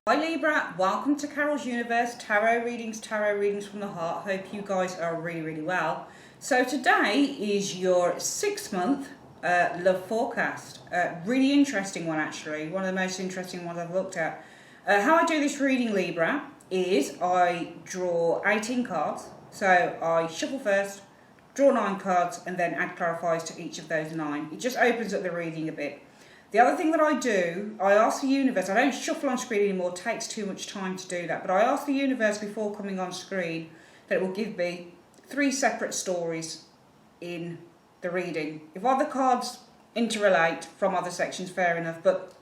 Hi Libra, welcome to Carol's Universe, tarot readings from the heart. Hope you guys are really well. So today is your 6-month love forecast. Really interesting one actually, one of the most interesting ones I've looked at. How I do this reading, Libra, is I draw 18 cards. So I shuffle first, draw 9 cards and then add clarifiers to each of those 9. It just opens up the reading a bit. The other thing that I do, I ask the universe, I don't shuffle on screen anymore, it takes too much time to do that, but I ask the universe before coming on screen that it will give me 3 separate stories in the reading. If other cards interrelate from other sections, fair enough, but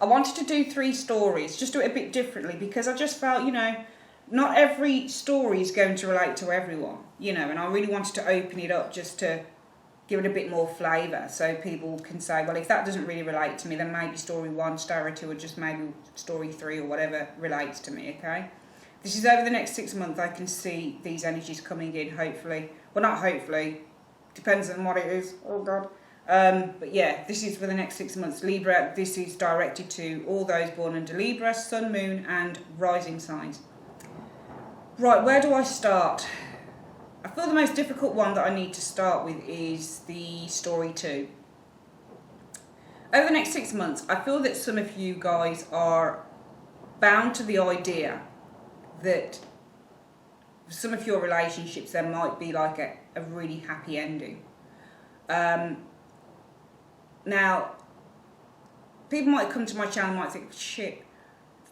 I wanted to do 3 stories, just do it a bit differently, because I just felt, not every story is going to relate to everyone, and I really wanted to open it up just to give it a bit more flavour so people can say, well, if that doesn't really relate to me, then maybe story 1, story 2, or just maybe story 3 or whatever relates to me, okay? This is over the next 6 months. I can see these energies coming in, hopefully. Well, not hopefully. Depends on what it is. Oh, God. But yeah, this is for the next 6 months. Libra, this is directed to all those born under Libra, Sun, Moon, and Rising signs. Right, where do I start? I feel the most difficult one that I need to start with is the story 2. Over the next 6 months, I feel that some of you guys are bound to the idea that for some of your relationships there might be like a really happy ending. Now, people might come to my channel and might think, shit,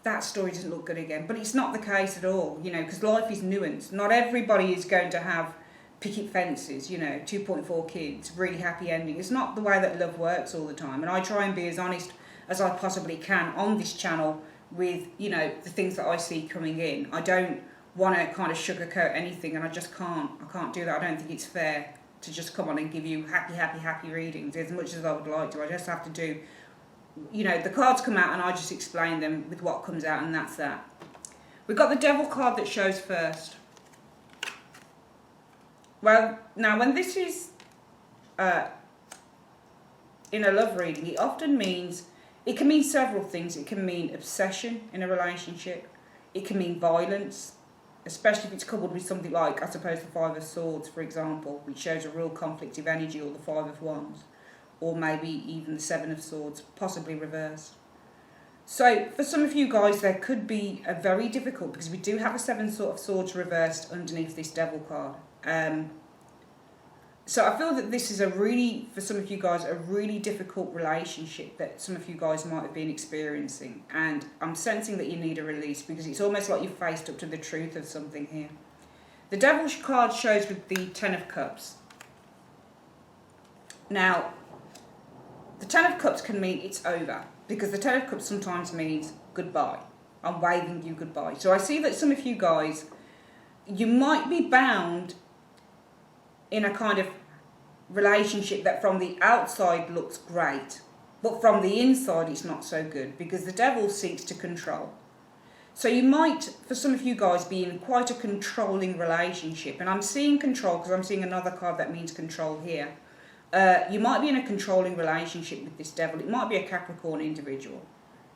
that story doesn't look good again. But it's not the case at all, because life is nuanced. Not everybody is going to have picket fences, 2.4 kids, really happy ending. It's not the way that love works all the time. And I try and be as honest as I possibly can on this channel with, the things that I see coming in. I don't want to kind of sugarcoat anything, and I just can't. I can't do that. I don't think it's fair to just come on and give you happy readings as much as I would like to. I just have to do, the cards come out and I just explain them with what comes out, and that's that. We've got the Devil card that shows first. Well, now when this is in a love reading, it often means, it can mean several things. It can mean obsession in a relationship. It can mean violence, especially if it's coupled with something like, I suppose, the 5 of Swords, for example, which shows a real conflictive energy, or the 5 of Wands. Or maybe even the 7 of Swords, possibly reversed. So for some of you guys, there could be a very difficult, because we do have a 7 of Swords reversed underneath this Devil card. So I feel that this is for some of you guys, a really difficult relationship that some of you guys might have been experiencing. And I'm sensing that you need a release, because it's almost like you've faced up to the truth of something here. The Devil card shows with the 10 of Cups. Now, the 10 of Cups can mean it's over, because the 10 of Cups sometimes means goodbye. I'm waving you goodbye. So I see that some of you guys, you might be bound in a kind of relationship that from the outside looks great, but from the inside it's not so good, because the Devil seeks to control. So you might, for some of you guys, be in quite a controlling relationship. And I'm seeing control because I'm seeing another card that means control here. You might be in a controlling relationship with this Devil. It might be a Capricorn individual,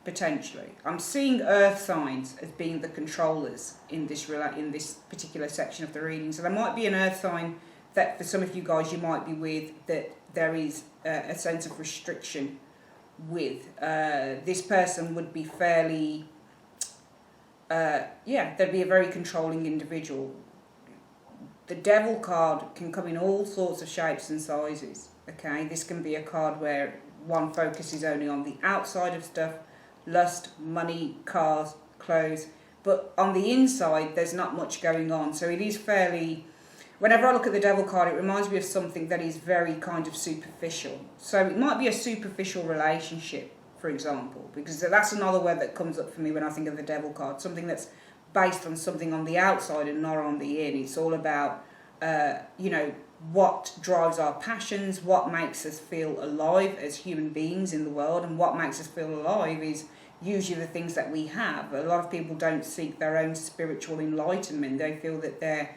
potentially. I'm seeing earth signs as being the controllers in this particular section of the reading. So there might be an earth sign that for some of you guys you might be with, that there is a sense of restriction with. This person would be fairly, they'd be a very controlling individual. The Devil card can come in all sorts of shapes and sizes, okay? This can be a card where one focuses only on the outside of stuff, lust, money, cars, clothes, but on the inside there's not much going on. So it is fairly, whenever I look at the Devil card, it reminds me of something that is very kind of superficial. So it might be a superficial relationship, for example, because that's another word that comes up for me when I think of the Devil card, something that's based on something on the outside and not on the in. It's all about, what drives our passions, what makes us feel alive as human beings in the world, and what makes us feel alive is usually the things that we have. A lot of people don't seek their own spiritual enlightenment. They feel that their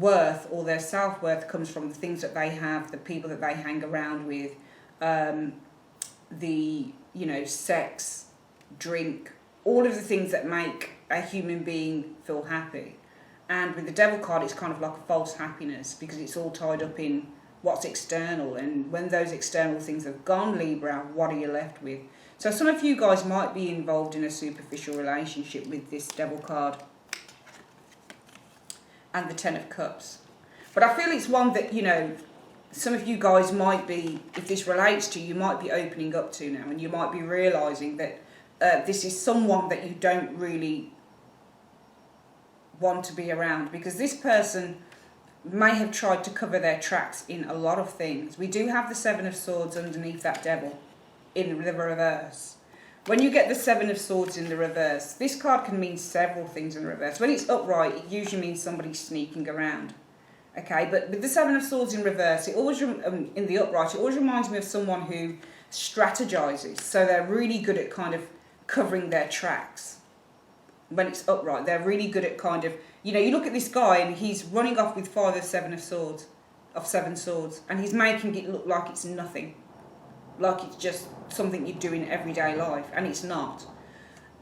worth or their self-worth comes from the things that they have, the people that they hang around with, the sex, drink, all of the things that make a human being feel happy. And with the Devil card, it's kind of like a false happiness because it's all tied up in what's external. And when those external things have gone, Libra, what are you left with? So some of you guys might be involved in a superficial relationship with this Devil card and the Ten of Cups. But I feel it's one that, you know, some of you guys might be, if this relates to you, you might be opening up to now, and you might be realising that this is someone that you don't really want to be around, because this person may have tried to cover their tracks in a lot of things. We do have the Seven of Swords underneath that Devil in the reverse. When you get the Seven of Swords in the reverse, this card can mean several things in the reverse. When it's upright, it usually means somebody's sneaking around. Okay, but with the Seven of Swords in reverse, it always in the upright, it always reminds me of someone who strategizes. So they're really good at kind of covering their tracks. When it's upright, they're really good at kind of, you know, you look at this guy and he's running off with Seven Swords, and he's making it look like it's nothing, like it's just something you do in everyday life, and it's not.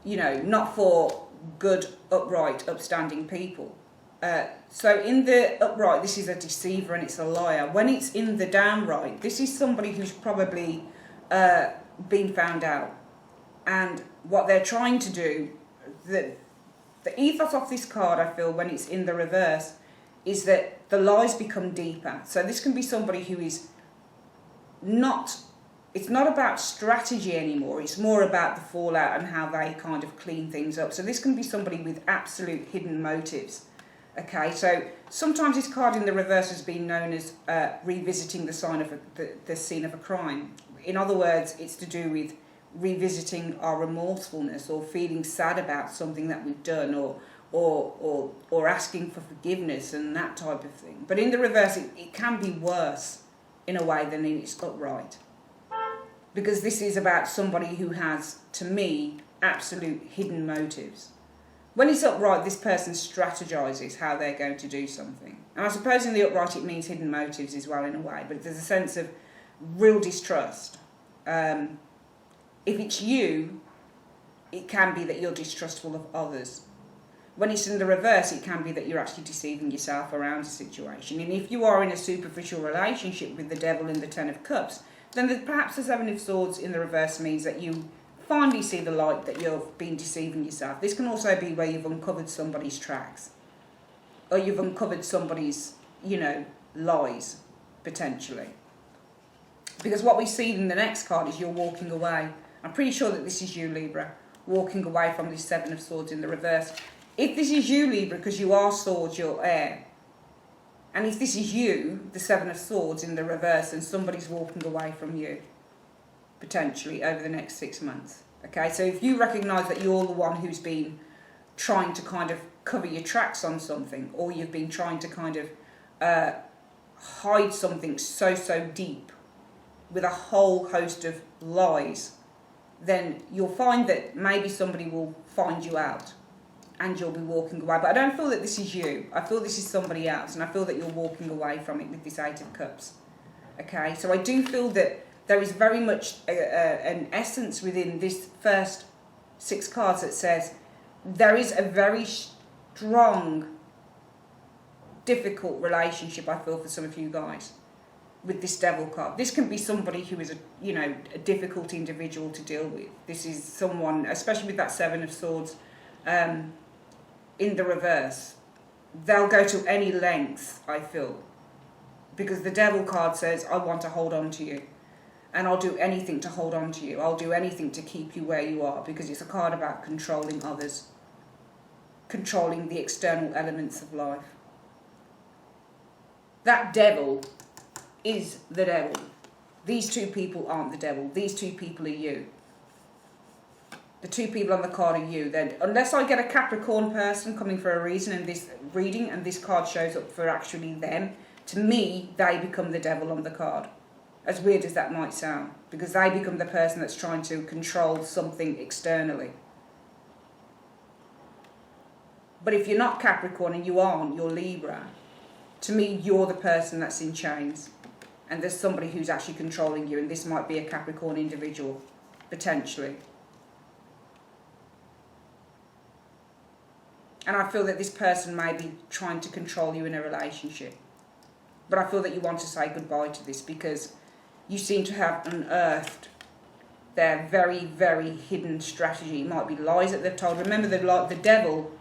You know, not for good, upright, upstanding people. So in the upright, this is a deceiver and it's a liar. When it's in the downright, this is somebody who's probably been found out. And what they're trying to do, the ethos of this card, I feel, when it's in the reverse, is that the lies become deeper. So this can be somebody who is not, it's not about strategy anymore. It's more about the fallout and how they kind of clean things up. So this can be somebody with absolute hidden motives. Okay, so sometimes this card in the reverse has been known as revisiting the scene of a crime. In other words, it's to do with revisiting our remorsefulness or feeling sad about something that we've done, or asking for forgiveness and that type of thing. But in the reverse, it can be worse in a way than in its upright, because this is about somebody who has, to me, absolute hidden motives. When it's upright, this person strategizes how they're going to do something. And I suppose in the upright it means hidden motives as well in a way, but there's a sense of real distrust. If it's you, it can be that you're distrustful of others. When it's in the reverse, it can be that you're actually deceiving yourself around a situation. And if you are in a superficial relationship with the Devil in the Ten of Cups, then perhaps the Seven of Swords in the reverse means that you finally see the light that you've been deceiving yourself. This can also be where you've uncovered somebody's tracks, or you've uncovered somebody's, you know, lies, potentially. Because what we see in the next card is you're walking away. I'm pretty sure that this is you, Libra, walking away from this Seven of Swords in the reverse. If this is you, Libra, because you are swords, you're air. And if this is you, the Seven of Swords in the reverse, and somebody's walking away from you, potentially over the next 6 months. Okay, so if you recognise that you're the one who's been trying to kind of cover your tracks on something, or you've been trying to kind of hide something so deep with a whole host of lies, then you'll find that maybe somebody will find you out and you'll be walking away. But I don't feel that this is you. I feel this is somebody else, and I feel that you're walking away from it with this Eight of Cups. Okay, so I do feel that there is very much an essence within this first 6 cards that says there is a very strong, difficult relationship, I feel, for some of you guys with this Devil card. This can be somebody who is a difficult individual to deal with. This is someone, especially with that Seven of Swords in the reverse, they'll go to any length, I feel, because the Devil card says, I want to hold on to you. And I'll do anything to hold on to you. I'll do anything to keep you where you are, because it's a card about controlling others, controlling the external elements of life. That Devil is the Devil. These 2 people aren't the Devil. These 2 people are you. The 2 people on the card are you. Then, unless I get a Capricorn person coming for a reason in this reading, and this card shows up for actually them, to me, they become the Devil on the card. As weird as that might sound, because they become the person that's trying to control something externally. But if you're not Capricorn and you aren't, you're Libra, to me, you're the person that's in chains. And there's somebody who's actually controlling you, and this might be a Capricorn individual, potentially. And I feel that this person may be trying to control you in a relationship. But I feel that you want to say goodbye to this because you seem to have unearthed their very, very hidden strategy. It might be lies that they've told. Remember, the devil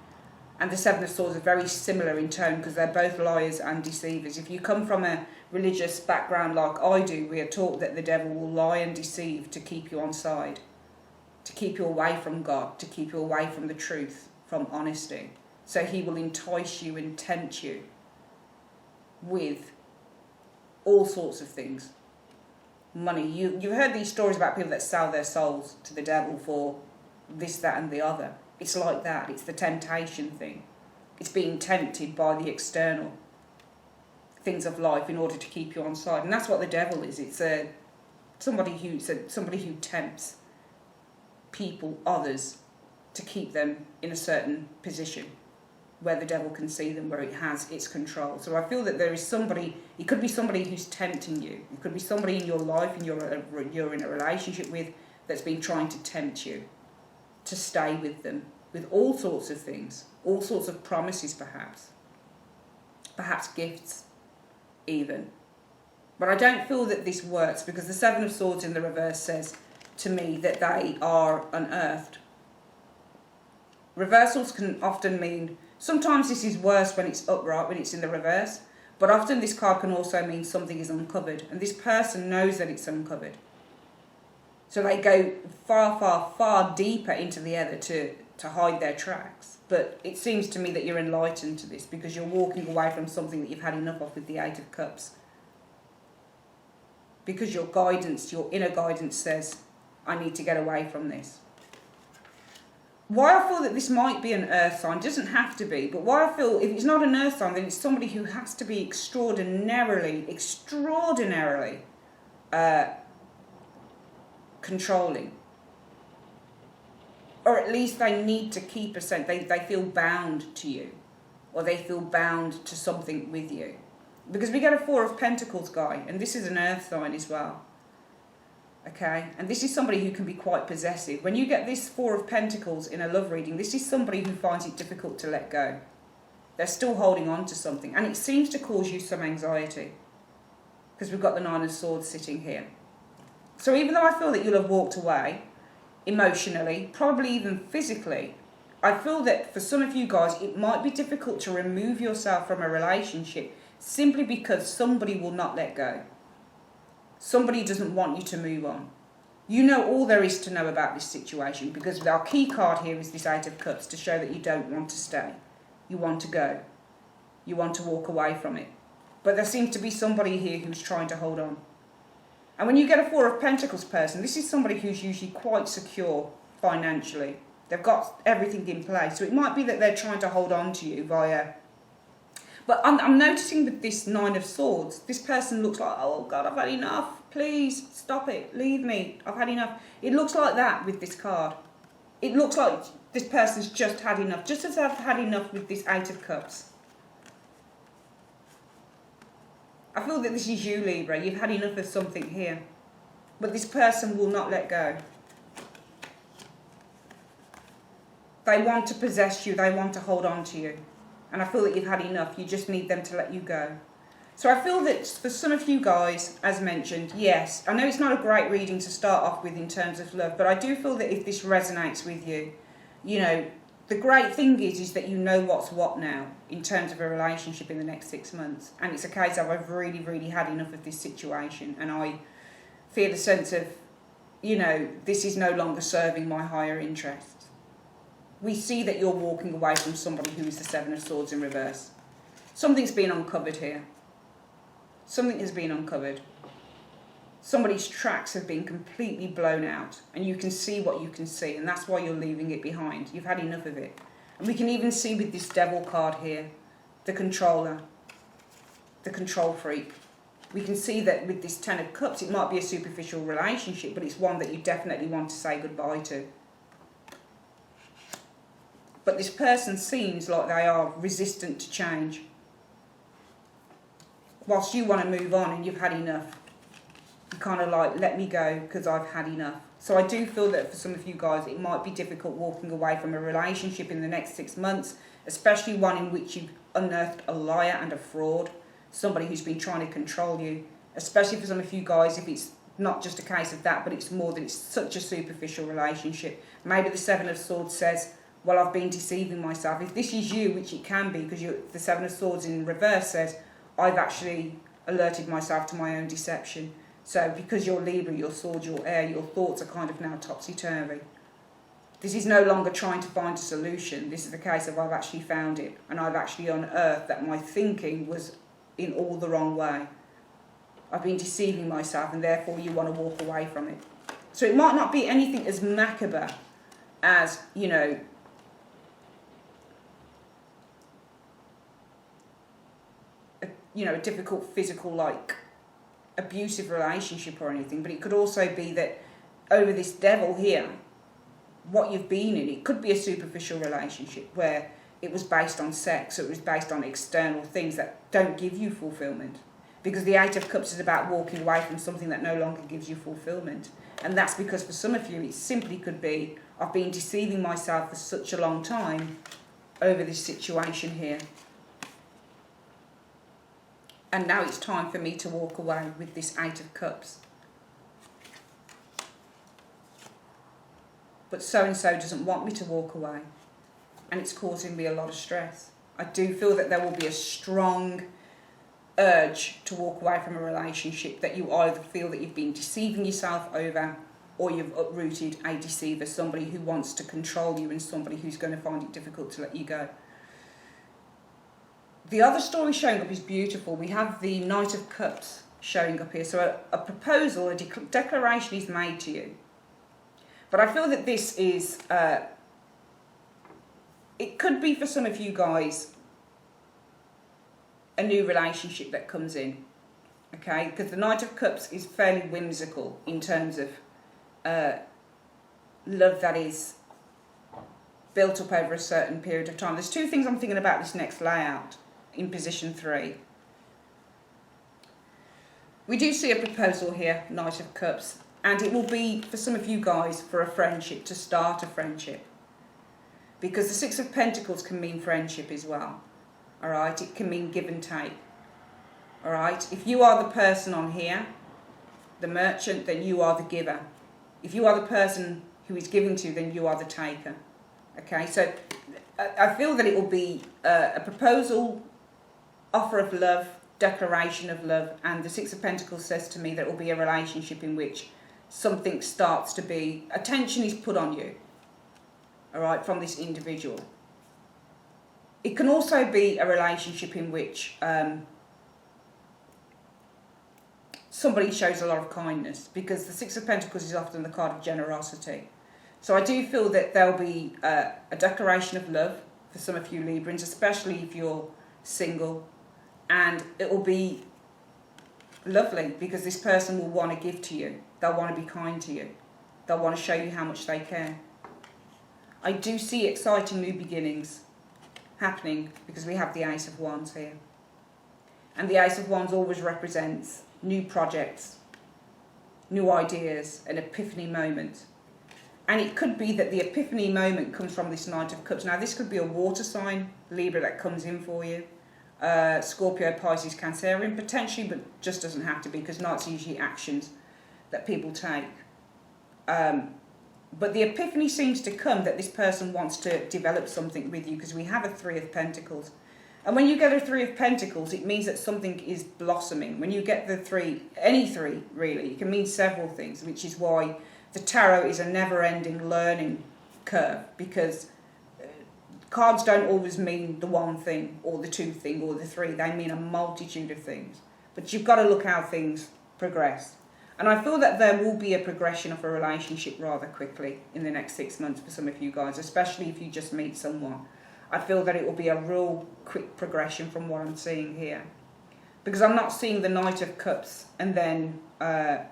and the Seven of Swords are very similar in tone because they're both liars and deceivers. If you come from a religious background like I do, we are taught that the devil will lie and deceive to keep you on side, to keep you away from God, to keep you away from the truth, from honesty. So he will entice you and tempt you with all sorts of things. Money. You've heard these stories about people that sell their souls to the devil for this, that and the other. It's like that. It's the temptation thing. It's being tempted by the external things of life in order to keep you on side. And that's what the devil is. It's somebody who tempts people, others, to keep them in a certain position where the devil can see them, where it has its control. So I feel that there is somebody, it could be somebody who's tempting you. It could be somebody in your life and you're in a relationship with that's been trying to tempt you to stay with them with all sorts of things, all sorts of promises perhaps gifts even. But I don't feel that this works because the Seven of Swords in the reverse says to me that they are unearthed. Reversals can often mean, sometimes this is worse when it's upright, when it's in the reverse, but often this card can also mean something is uncovered, and this person knows that it's uncovered. So they go far, far, far deeper into the other to hide their tracks. But it seems to me that you're enlightened to this because you're walking away from something that you've had enough of with the Eight of Cups. Because your guidance, your inner guidance says, I need to get away from this. Why I feel that this might be an earth sign, doesn't have to be, but why I feel if it's not an earth sign, then it's somebody who has to be extraordinarily controlling. Or at least they need to keep a sense, they feel bound to you, or they feel bound to something with you. Because we get a Four of Pentacles guy, and this is an earth sign as well. Okay, and this is somebody who can be quite possessive. When you get this Four of Pentacles in a love reading, this is somebody who finds it difficult to let go. They're still holding on to something, and it seems to cause you some anxiety because we've got the Nine of Swords sitting here. So even though I feel that you'll have walked away emotionally, probably even physically, I feel that for some of you guys, it might be difficult to remove yourself from a relationship simply because somebody will not let go. Somebody doesn't want you to move on. You know all there is to know about this situation because our key card here is this Eight of Cups to show that you don't want to stay. You want to go. You want to walk away from it. But there seems to be somebody here who's trying to hold on. And when you get a Four of Pentacles person, this is somebody who's usually quite secure financially. They've got everything in place. So it might be that they're trying to hold on to you via... But I'm noticing with this Nine of Swords, this person looks like, oh God, I've had enough. Please, stop it. Leave me. I've had enough. It looks like that with this card. It looks like this person's just had enough. Just as I've had enough with this Eight of Cups. I feel that this is you, Libra. You've had enough of something here. But this person will not let go. They want to possess you. They want to hold on to you. And I feel that you've had enough. You just need them to let you go. So I feel that for some of you guys, as mentioned, yes, I know it's not a great reading to start off with in terms of love, but I do feel that if this resonates with you, you know, the great thing is that you know what's what now in terms of a relationship in the next 6 months. And it's a case of I've really, really had enough of this situation. And I feel a sense of, you know, this is no longer serving my higher interests. We see that you're walking away from somebody who is the Seven of Swords in reverse. Something's been uncovered here. Something has been uncovered. Somebody's tracks have been completely blown out. And you can see what you can see. And that's why you're leaving it behind. You've had enough of it. And we can even see with this Devil card here, the controller, the control freak. We can see that with this Ten of Cups, it might be a superficial relationship, but it's one that you definitely want to say goodbye to. But this person seems like they are resistant to change. Whilst you want to move on and you've had enough. You kind of like, let me go because I've had enough. So I do feel that for some of you guys, it might be difficult walking away from a relationship in the next 6 months especially one in which you've unearthed a liar and a fraud, somebody who's been trying to control you, especially for some of you guys, if it's not just a case of that, but it's more that it's such a superficial relationship. Maybe the Seven of Swords says, well, I've been deceiving myself. If this is you, which it can be, because the Seven of Swords in reverse says, I've actually alerted myself to my own deception. So because you're Libra, your sword, your air, your thoughts are kind of now topsy-turvy. This is no longer trying to find a solution. This is the case of I've actually found it, and I've actually unearthed that my thinking was in all the wrong way. I've been deceiving myself, and therefore you want to walk away from it. So it might not be anything as macabre as, you know, a difficult physical, like, abusive relationship or anything, but it could also be that over this devil here, what you've been in, it could be a superficial relationship where it was based on sex, or it was based on external things that don't give you fulfillment. Because the Eight of Cups is about walking away from something that no longer gives you fulfillment. And that's because for some of you, it simply could be, I've been deceiving myself for such a long time over this situation here. And now it's time for me to walk away with this Eight of Cups. But so-and-so doesn't want me to walk away. And it's causing me a lot of stress. I do feel that there will be a strong urge to walk away from a relationship that you either feel that you've been deceiving yourself over, or you've uprooted a deceiver, somebody who wants to control you and somebody who's going to find it difficult to let you go. The other story showing up is beautiful. We have the Knight of Cups showing up here. So a proposal, a declaration is made to you. But I feel that this is, it could be for some of you guys, a new relationship that comes in. Okay, because the Knight of Cups is fairly whimsical in terms of love that is built up over a certain period of time. There's two things I'm thinking about this next layout in position 3. We do see a proposal here, Knight of Cups, and it will be for some of you guys for a friendship, to start a friendship. Because the Six of Pentacles can mean friendship as well. Alright, it can mean give and take. Alright, if you are the person on here, the merchant, then you are the giver. If you are the person who is giving to, then you are the taker. Okay, so I feel that it will be a proposal, offer of love, declaration of love, and the Six of Pentacles says to me that it will be a relationship in which something starts to be, attention is put on you, all right, from this individual. It can also be a relationship in which somebody shows a lot of kindness, because the Six of Pentacles is often the card of generosity. So I do feel that there'll be a declaration of love for some of you Librans, especially if you're single, and it will be lovely because this person will want to give to you. They'll want to be kind to you. They'll want to show you how much they care. I do see exciting new beginnings happening because we have the Ace of Wands here. And the Ace of Wands always represents new projects, new ideas, an epiphany moment. And it could be that the epiphany moment comes from this Knight of Cups. Now, this could be a water sign, Libra, that comes in for you. Scorpio, Pisces, Cancerian, potentially, but just doesn't have to be, because Knights are usually actions that people take. But the epiphany seems to come that this person wants to develop something with you, because we have a Three of Pentacles. And when you get a Three of Pentacles, it means that something is blossoming. When you get the three, any three, really, it can mean several things, which is why the tarot is a never-ending learning curve, because cards don't always mean the one thing, or the two thing, or the three. They mean a multitude of things. But you've got to look how things progress. And I feel that there will be a progression of a relationship rather quickly in the next 6 months for some of you guys, especially if you just meet someone. I feel that it will be a real quick progression from what I'm seeing here. Because I'm not seeing the Knight of Cups and then, I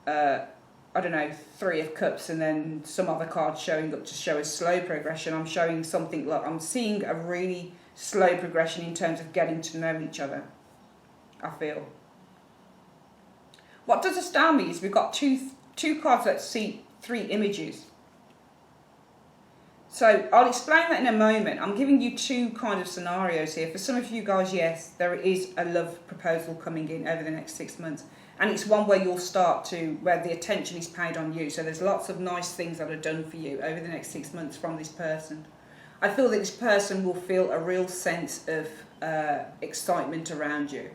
don't know, Three of Cups and then some other card showing up to show a slow progression. I'm showing something like, I'm seeing a really slow progression in terms of getting to know each other, I feel. What does astound me is we've got two cards that see 3 images. So I'll explain that in a moment. I'm giving you two kind of scenarios here. For some of you guys, yes, there is a love proposal coming in over the next 6 months. And it's one where you'll start to, where the attention is paid on you. So there's lots of nice things that are done for you over the next 6 months from this person. I feel that this person will feel a real sense of excitement around you.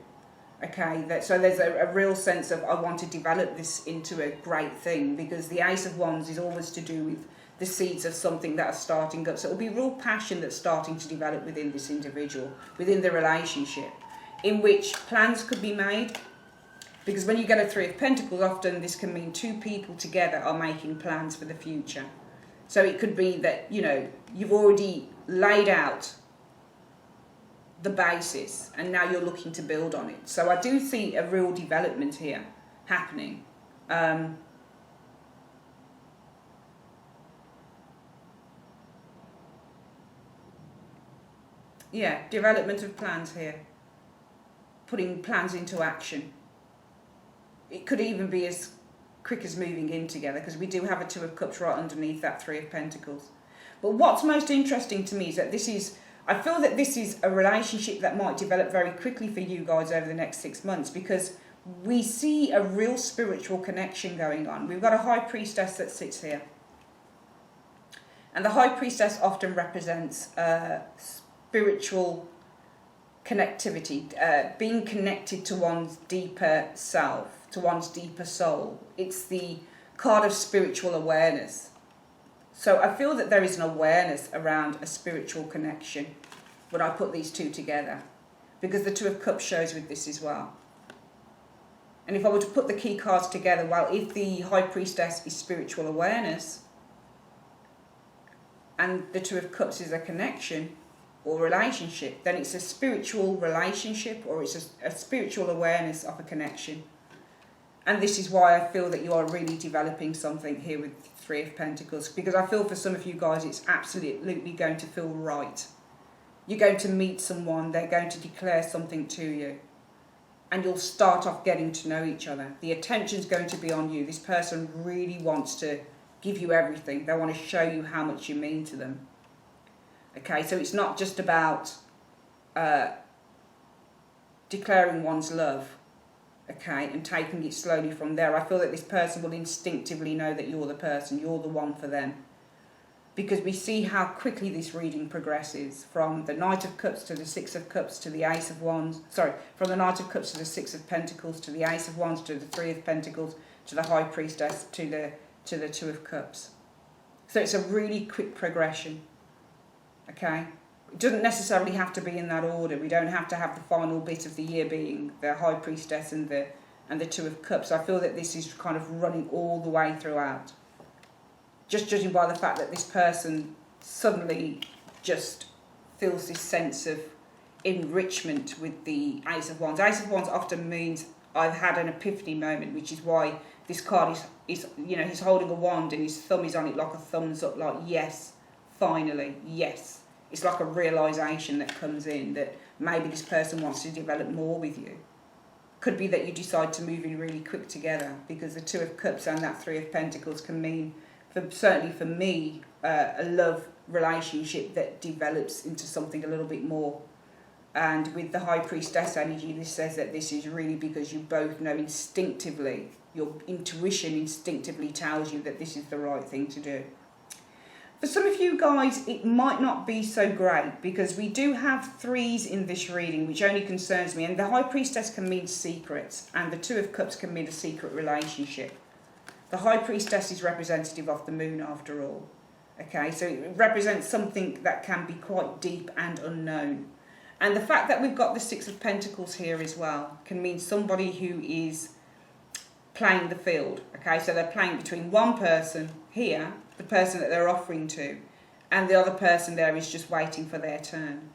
Okay, so there's a real sense of, I want to develop this into a great thing, because the Ace of Wands is always to do with the seeds of something that are starting up. So it'll be real passion that's starting to develop within this individual, within the relationship, in which plans could be made. Because when you get a Three of Pentacles, often this can mean two people together are making plans for the future. So it could be that, you know, you've already laid out the basis and now you're looking to build on it. So I do see a real development here happening. Yeah, development of plans here. Putting plans into action. It could even be as quick as moving in together, because we do have a Two of Cups right underneath that Three of Pentacles. But what's most interesting to me is that I feel that this is a relationship that might develop very quickly for you guys over the next 6 months, because we see a real spiritual connection going on. We've got a High Priestess that sits here. And the High Priestess often represents spiritual connectivity, being connected to one's deeper self, to one's deeper soul. It's the card of spiritual awareness. So I feel that there is an awareness around a spiritual connection when I put these two together, because the Two of Cups shows with this as well. And if I were to put the key cards together, well, if the High Priestess is spiritual awareness and the Two of Cups is a connection or relationship, then it's a spiritual relationship, or it's a spiritual awareness of a connection. And this is why I feel that you are really developing something here with Three of Pentacles, because I feel for some of you guys it's absolutely going to feel right. You're going to meet someone, they're going to declare something to you, and you'll start off getting to know each other. The attention's going to be on you. This person really wants to give you everything. They want to show you how much you mean to them. Okay, so it's not just about declaring one's love, okay, and taking it slowly from there. I feel that this person will instinctively know that you're the person, you're the one for them. Because we see how quickly this reading progresses, from the Knight of Cups to the Six of Cups to the Ace of Wands. Sorry, from the Knight of Cups to the Six of Pentacles to the Ace of Wands to the Three of Pentacles to the High Priestess to the Two of Cups. So it's a really quick progression. Okay, it doesn't necessarily have to be in that order. We don't have to have the final bit of the year being the High Priestess and the Two of Cups. I feel that this is kind of running all the way throughout. Just judging by the fact that this person suddenly just feels this sense of enrichment with the Ace of Wands. Ace of Wands often means I've had an epiphany moment, which is why this card is you know, he's holding a wand and his thumb is on it like a thumbs up, like yes, finally, yes. It's like a realisation that comes in that maybe this person wants to develop more with you. Could be that you decide to move in really quick together, because the Two of Cups and that Three of Pentacles can mean, certainly for me, a love relationship that develops into something a little bit more. And with the High Priestess energy, this says that this is really because you both know instinctively, your intuition instinctively tells you that this is the right thing to do. For some of you guys, it might not be so great, because we do have threes in this reading, which only concerns me. And the High Priestess can mean secrets, and the Two of Cups can mean a secret relationship. The High Priestess is representative of the moon after all. Okay, so it represents something that can be quite deep and unknown. And the fact that we've got the Six of Pentacles here as well can mean somebody who is playing the field. Okay, so they're playing between one person here, the person that they're offering to, and the other person there is just waiting for their turn.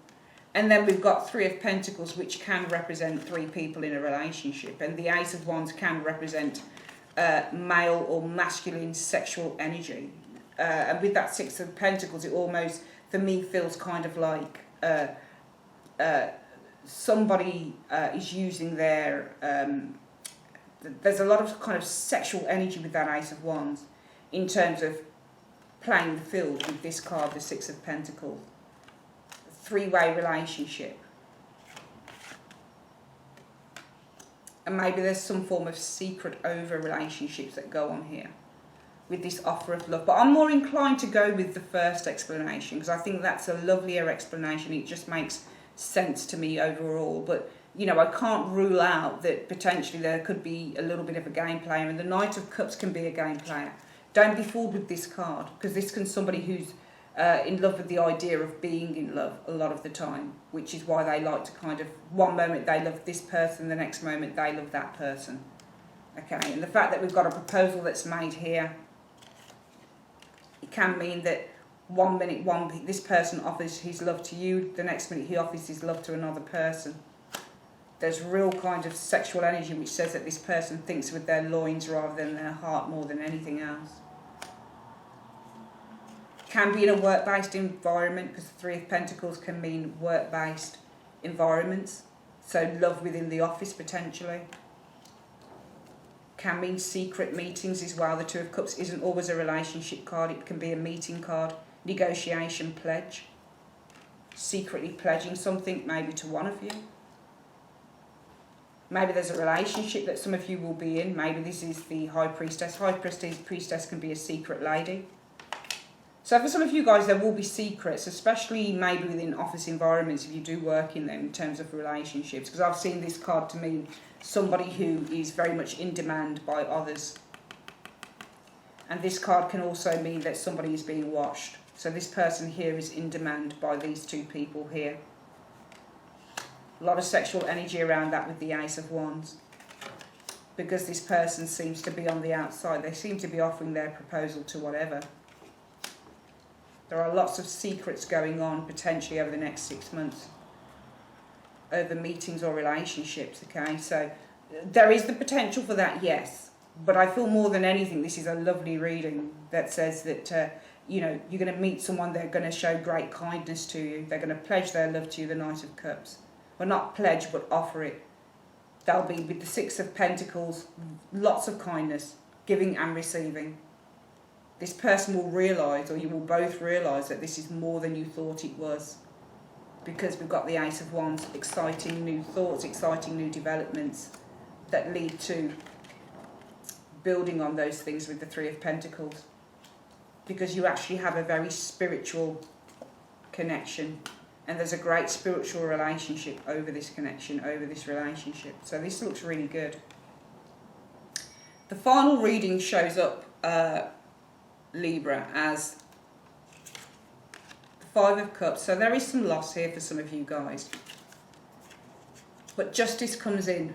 And then we've got Three of Pentacles, which can represent three people in a relationship, and the Ace of Wands can represent male or masculine sexual energy. And with that Six of Pentacles, it almost, for me, feels kind of like somebody is using their... there's a lot of kind of sexual energy with that Ace of Wands, in terms of playing the field with this card, the Six of Pentacles. Three-way relationship. And maybe there's some form of secret over relationships that go on here with this offer of love. But I'm more inclined to go with the first explanation because I think that's a lovelier explanation. It just makes sense to me overall. But, you know, I can't rule out that potentially there could be a little bit of a game player, and the Knight of Cups can be a game player. Don't be fooled with this card, because this can somebody who's in love with the idea of being in love a lot of the time, which is why they like to kind of, one moment they love this person, the next moment they love that person. Okay, and the fact that we've got a proposal that's made here, it can mean that one minute this person offers his love to you, the next minute he offers his love to another person. There's real kind of sexual energy which says that this person thinks with their loins rather than their heart more than anything else. Can be in a work-based environment, because the Three of Pentacles can mean work-based environments. So love within the office potentially. Can mean secret meetings as well. The Two of Cups isn't always a relationship card. It can be a meeting card. Negotiation, pledge. Secretly pledging something maybe to one of you. Maybe there's a relationship that some of you will be in. Maybe this is the High Priestess. High Priestess can be a secret lady. So for some of you guys, there will be secrets, especially maybe within office environments if you do work in them in terms of relationships. Because I've seen this card to mean somebody who is very much in demand by others. And this card can also mean that somebody is being watched. So this person here is in demand by these two people here. A lot of sexual energy around that with the Ace of Wands. Because this person seems to be on the outside. They seem to be offering their proposal to whatever. There are lots of secrets going on potentially over the next 6 months. Over meetings or relationships, okay? So there is the potential for that, yes. But I feel more than anything this is a lovely reading that says that, you know, you're going to meet someone, they're going to show great kindness to you. They're going to pledge their love to you, the Knight of Cups. Well, not pledge, but offer it. They'll be with the Six of Pentacles, lots of kindness, giving and receiving. This person will realise, or you will both realise, that this is more than you thought it was. Because we've got the Ace of Wands, exciting new thoughts, exciting new developments that lead to building on those things with the Three of Pentacles. Because you actually have a very spiritual connection. And there's a great spiritual relationship over this connection, over this relationship. So this looks really good. The final reading shows up, Libra, as the Five of Cups. So there is some loss here for some of you guys. But justice comes in.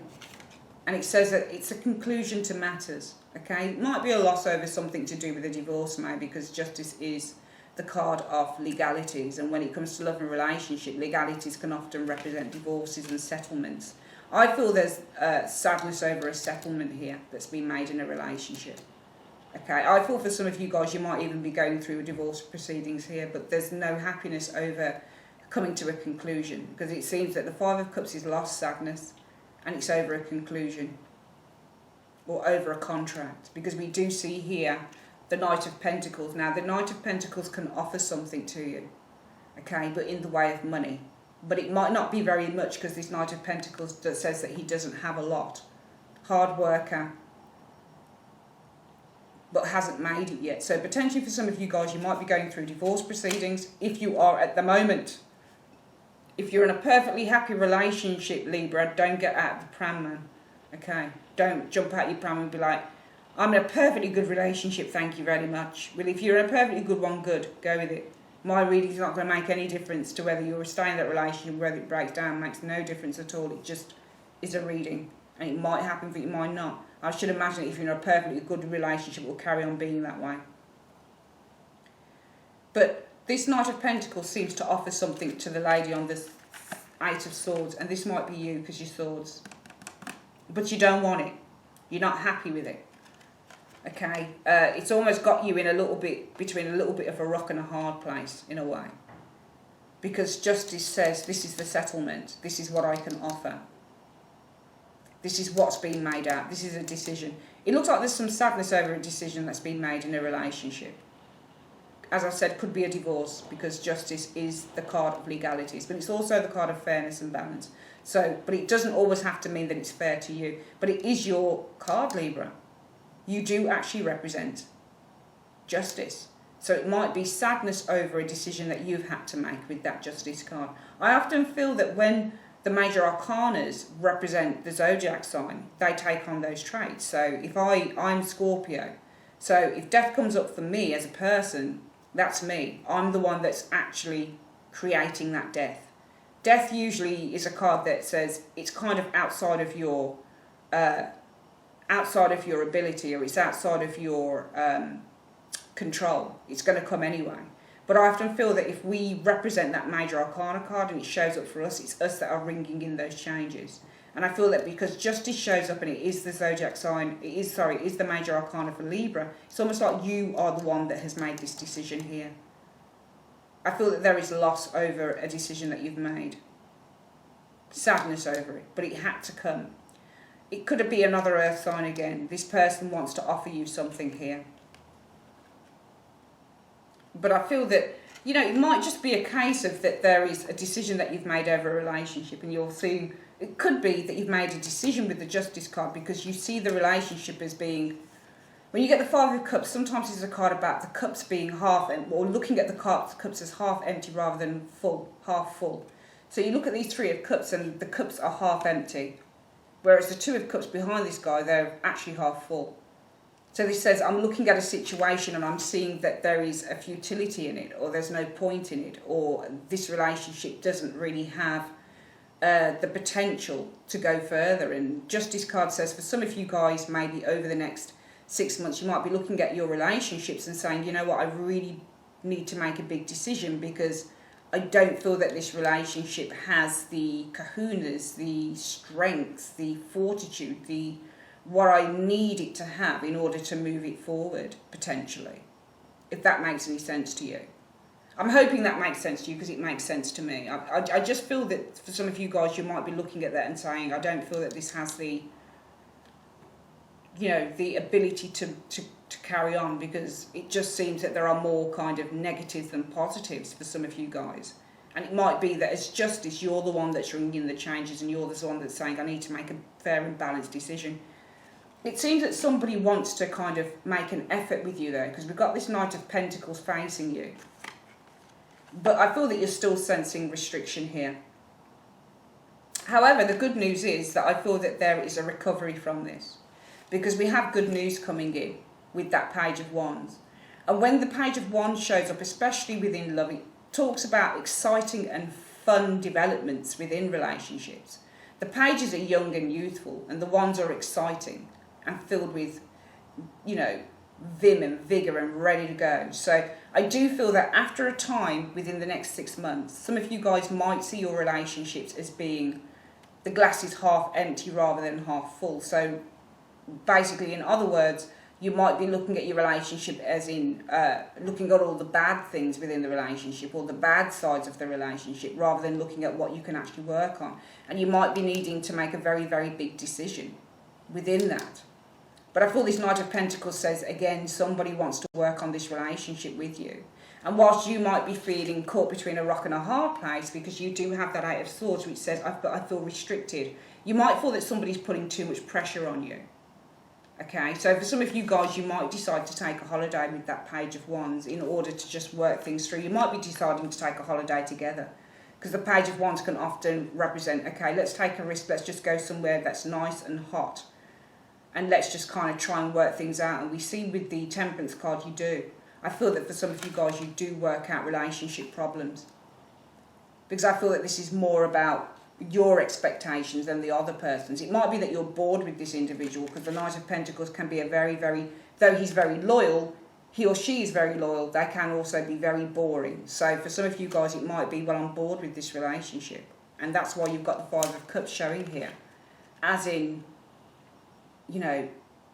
And it says that it's a conclusion to matters. Okay? It might be a loss over something to do with a divorce maybe, because justice is the card of legalities, and when it comes to love and relationship, legalities can often represent divorces and settlements. I feel there's sadness over a settlement here that's been made in a relationship. Okay, I feel for some of you guys you might even be going through divorce proceedings here, but there's no happiness over coming to a conclusion, because it seems that the Five of Cups is lost sadness, and it's over a conclusion or over a contract, because we do see here the Knight of Pentacles. Now, the Knight of Pentacles can offer something to you, okay, but in the way of money. But it might not be very much, because this Knight of Pentacles says that he doesn't have a lot. Hard worker, but hasn't made it yet. So potentially for some of you guys, you might be going through divorce proceedings if you are at the moment. If you're in a perfectly happy relationship, Libra, don't get out of the pram, man. Okay? Don't jump out your pram and be like, I'm in a perfectly good relationship, thank you very much. Well, if you're in a perfectly good one, good, go with it. My reading's not going to make any difference to whether you're staying in that relationship, whether it breaks down, makes no difference at all. It just is a reading. And it might happen, but it might not. I should imagine if you're in a perfectly good relationship, it will carry on being that way. But this Knight of Pentacles seems to offer something to the lady on this Eight of Swords. And this might be you, because you're swords. But you don't want it. You're not happy with it. Okay, it's almost got you in a little bit, between a little bit of a rock and a hard place, in a way. Because justice says, this is the settlement, this is what I can offer. This is what's being made out, this is a decision. It looks like there's some sadness over a decision that's been made in a relationship. as I said, could be a divorce, because justice is the card of legalities, but it's also the card of fairness and balance. So, but it doesn't always have to mean that it's fair to you, but it is your card, Libra. You do actually represent justice. So it might be sadness over a decision that you've had to make with that justice card. I often feel that when the major arcanas represent the zodiac sign, they take on those traits. So if I'm Scorpio, so if death comes up for me as a person, that's me. I'm the one that's actually creating that death. Death usually is a card that says it's kind of outside of your ability, or it's outside of your control. It's going to come anyway. But I often feel that if we represent that major arcana card and it shows up for us, it's us that are ringing in those changes. And I feel that because justice shows up and it is the zodiac sign, it is the major arcana for Libra, it's almost like you are the one that has made this decision here. I feel that there is loss over a decision that you've made. Sadness over it, but it had to come. It could be another earth sign again. This person wants to offer you something here. But I feel that, you know, it might just be a case of that there is a decision that you've made over a relationship, and you're seeing, it could be that you've made a decision with the Justice card because you see the relationship as being, when you get the Five of Cups, sometimes it's a card about the cups being half empty, or looking at the cups as half empty rather than full, half full. So you look at these Three of Cups and the cups are half empty, whereas the Two of Cups behind this guy, they're actually half full. So this says, I'm looking at a situation and I'm seeing that there is a futility in it, or there's no point in it, or this relationship doesn't really have the potential to go further. And Justice card says, for some of you guys, maybe over the next 6 months, you might be looking at your relationships and saying, you know what, I really need to make a big decision because I don't feel that this relationship has the kahunas, the strength, the fortitude, what I need it to have in order to move it forward, potentially. If that makes any sense to you. I'm hoping that makes sense to you because it makes sense to me. I just feel that for some of you guys, you might be looking at that and saying, I don't feel that this has the, you know, the ability to carry on, because it just seems that there are more kind of negatives than positives for some of you guys. And it might be that as Justice, you're the one that's bringing the changes and you're the one that's saying, I need to make a fair and balanced decision. It seems that somebody wants to kind of make an effort with you there, because we've got this Knight of Pentacles facing you. But I feel that you're still sensing restriction here. However, the good news is that I feel that there is a recovery from this, because we have good news coming in with that Page of Wands. And when the Page of Wands shows up, especially within love, it talks about exciting and fun developments within relationships. The pages are young and youthful, and the wands are exciting and filled with, you know, vim and vigour and ready to go. So I do feel that after a time within the next 6 months, some of you guys might see your relationships as being, the glass is half empty rather than half full. So basically, in other words, you might be looking at your relationship as in looking at all the bad things within the relationship, or the bad sides of the relationship, rather than looking at what you can actually work on. And you might be needing to make a very, very big decision within that. But I feel this Knight of Pentacles says, again, somebody wants to work on this relationship with you. And whilst you might be feeling caught between a rock and a hard place, because you do have that Eight of Swords, which says, I feel restricted, you might feel that somebody's putting too much pressure on you. Okay, so for some of you guys, you might decide to take a holiday with that Page of Wands in order to just work things through. You might be deciding to take a holiday together, because the Page of Wands can often represent, okay, let's take a risk, let's just go somewhere that's nice and hot, and let's just kind of try and work things out. And we see with the Temperance card, you do. I feel that for some of you guys, you do work out relationship problems, because I feel that this is more about your expectations than the other person's. It might be that you're bored with this individual, because the Knight of Pentacles can be a very, very, though he's very loyal, he or she is very loyal, they can also be very boring. So for some of you guys, it might be, well, I'm bored with this relationship. And that's why you've got the Five of Cups showing here. As in, you know,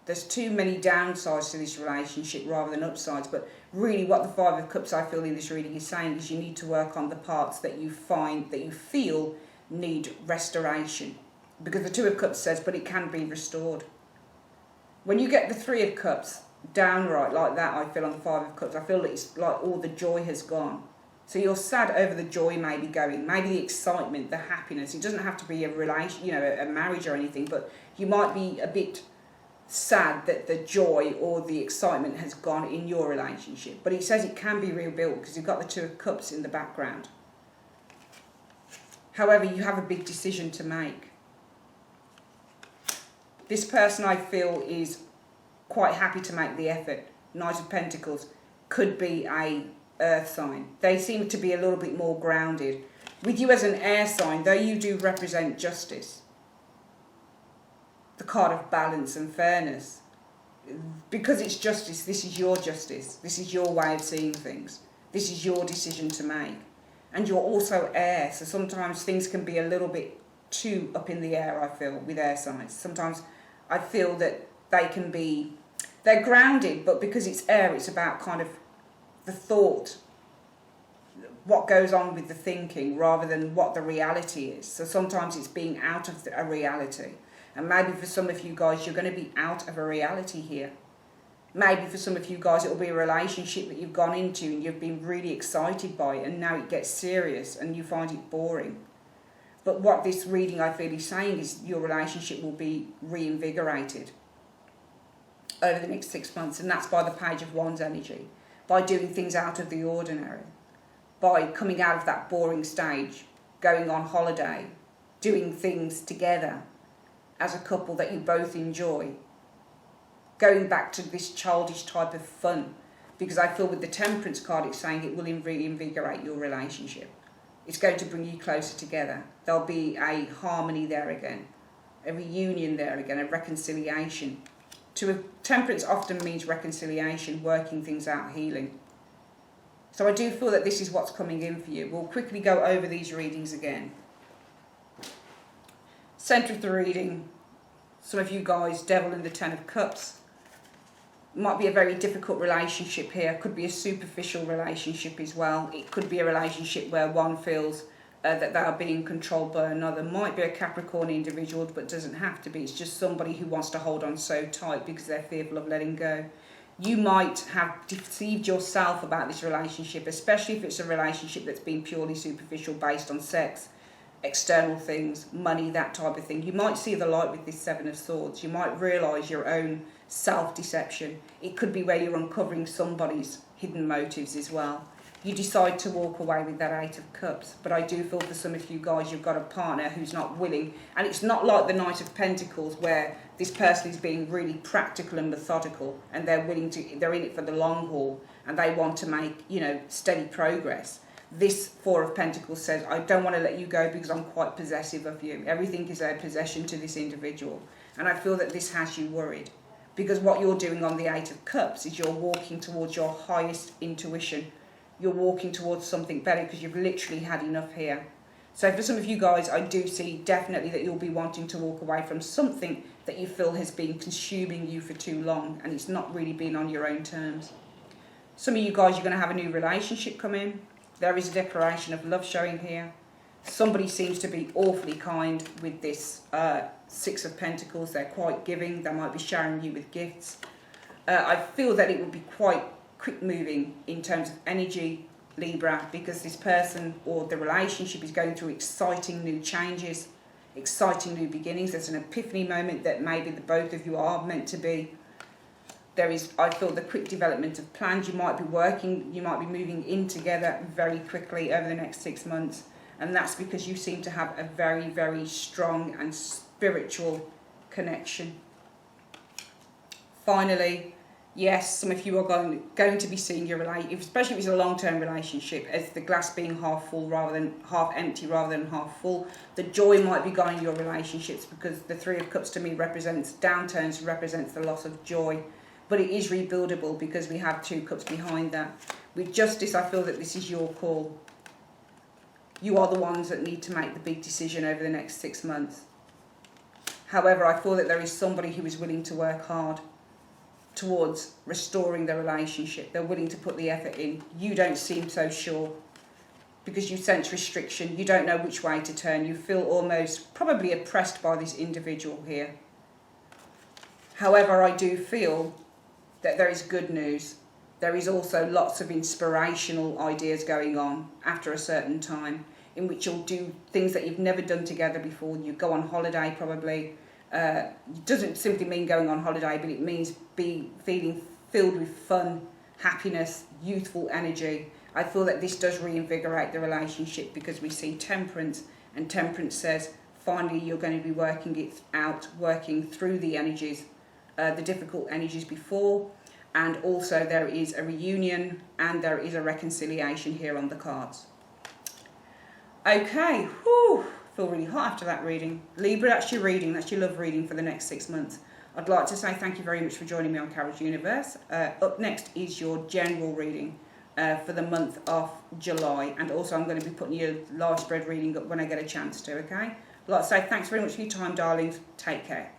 there's too many downsides to this relationship rather than upsides. But really what the Five of Cups, I feel, in this reading is saying is you need to work on the parts that you find, that you feel need restoration. Because the Two of Cups says, but it can be restored. When you get the Three of Cups, downright like that. I feel on the Five of Cups. I feel that it's like all the joy has gone. So you're sad over the joy maybe going, maybe the excitement, the happiness. It doesn't have to be a relation, you know, a marriage or anything, but you might be a bit sad that the joy or the excitement has gone in your relationship. But it says it can be rebuilt because you've got the Two of Cups in the background. However, you have a big decision to make. This person, I feel, is quite happy to make the effort. Knight of Pentacles could be a earth sign. They seem to be a little bit more grounded. With you as an air sign, though you do represent justice, the card of balance and fairness, because it's justice, this is your justice. This is your way of seeing things. This is your decision to make. And you're also air, so sometimes things can be a little bit too up in the air, I feel, with air signs. Sometimes I feel that they're grounded, but because it's air, it's about kind of the thought, what goes on with the thinking, rather than what the reality is. So sometimes it's being out of a reality. And maybe for some of you guys, you're going to be out of a reality here. Maybe for some of you guys, it will be a relationship that you've gone into and you've been really excited by it, and now it gets serious and you find it boring. But what this reading, I feel, is saying is your relationship will be reinvigorated over the next 6 months. And that's by the Page of Wands energy, by doing things out of the ordinary, by coming out of that boring stage, going on holiday, doing things together as a couple that you both enjoy, going back to this childish type of fun. Because I feel with the Temperance card, it's saying it will reinvigorate your relationship. It's going to bring you closer together. There'll be a harmony there again, a reunion there again, a reconciliation. Temperance often means reconciliation, working things out, healing. So I do feel that this is what's coming in for you. We'll quickly go over these readings again. Centre of the reading, some of you guys, Devil and the Ten of Cups. Might be a very difficult relationship here. Could be a superficial relationship as well. It could be a relationship where one feels that they are being controlled by another. Might be a Capricorn individual, but doesn't have to be. It's just somebody who wants to hold on so tight because they're fearful of letting go. You might have deceived yourself about this relationship, especially if it's a relationship that's been purely superficial, based on sex, external things, money, that type of thing. You might see the light with this Seven of Swords. You might realise your own self-deception. It could be where you're uncovering somebody's hidden motives as well. You decide to walk away with that Eight of Cups. But I do feel for some of you guys, you've got a partner who's not willing. And it's not like the Knight of Pentacles, where this person is being really practical and methodical, and they're in it for the long haul, and they want to make, you know, steady progress. This Four of Pentacles says, I don't want to let you go because I'm quite possessive of you. Everything is a possession to this individual. And I feel that this has you worried. Because what you're doing on the Eight of Cups is you're walking towards your highest intuition. You're walking towards something better because you've literally had enough here. So for some of you guys, I do see definitely that you'll be wanting to walk away from something that you feel has been consuming you for too long, and it's not really been on your own terms. Some of you guys, you're going to have a new relationship come in. There is a declaration of love showing here. Somebody seems to be awfully kind with this Six of Pentacles. They're quite giving. They might be showering you with gifts. I feel that it would be quite quick moving in terms of energy, Libra, because this person or the relationship is going through exciting new changes, exciting new beginnings. There's an epiphany moment that maybe the both of you are meant to be. There is, I feel, the quick development of plans. You might be working, you might be moving in together very quickly over the next 6 months. And that's because you seem to have a very, very strong and spiritual connection. Finally, yes, some of you are going to be seeing your relationship, especially if it's a long-term relationship, as the glass being half full rather than half empty rather than half full. The joy might be gone in your relationships because the Three of Cups to me represents downturns, represents the loss of joy. But it is rebuildable because we have Two Cups behind that. With Justice, I feel that this is your call. You are the ones that need to make the big decision over the next 6 months. However, I feel that there is somebody who is willing to work hard towards restoring the relationship. They're willing to put the effort in. You don't seem so sure because you sense restriction. You don't know which way to turn. You feel almost probably oppressed by this individual here. However, I do feel that there is good news. There is also lots of inspirational ideas going on after a certain time, in which you'll do things that you've never done together before. You go on holiday probably. It doesn't simply mean going on holiday, but it means feeling filled with fun, happiness, youthful energy. I feel that this does reinvigorate the relationship, because we see temperance, and temperance says finally you're going to be working it out, working through the energies, the difficult energies before, and also there is a reunion and there is a reconciliation here on the cards. Okay, whew, feel really hot after that reading. Libra, that's your reading, that's your love reading for the next 6 months. I'd like to say thank you very much for joining me on Carol's Universe. Up next is your general reading for the month of July, and also I'm going to be putting your live spread reading up when I get a chance to, okay? I'd like to say thanks very much for your time, darlings. Take care.